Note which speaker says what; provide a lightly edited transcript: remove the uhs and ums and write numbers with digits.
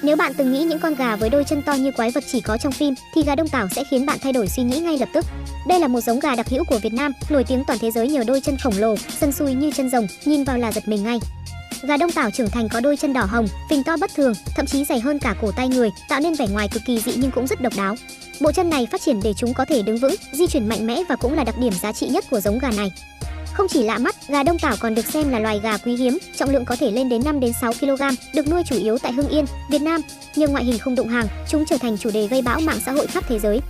Speaker 1: Nếu bạn từng nghĩ những con gà với đôi chân to như quái vật chỉ có trong phim, thì gà Đông Tảo sẽ khiến bạn thay đổi suy nghĩ ngay lập tức. Đây là một giống gà đặc hữu của Việt Nam, nổi tiếng toàn thế giới nhờ đôi chân khổng lồ, sân sùi như chân rồng, nhìn vào là giật mình ngay. Gà Đông Tảo trưởng thành có đôi chân đỏ hồng, phình to bất thường, thậm chí dày hơn cả cổ tay người, tạo nên vẻ ngoài cực kỳ dị nhưng cũng rất độc đáo. Bộ chân này phát triển để chúng có thể đứng vững, di chuyển mạnh mẽ và cũng là đặc điểm giá trị nhất của giống gà này. Không chỉ lạ mắt, gà Đông Tảo còn được xem là loài gà quý hiếm, trọng lượng có thể lên đến 5 đến 6 kg, được nuôi chủ yếu tại Hưng Yên, Việt Nam. Nhưng ngoại hình không đụng hàng, chúng trở thành chủ đề gây bão mạng xã hội khắp thế giới.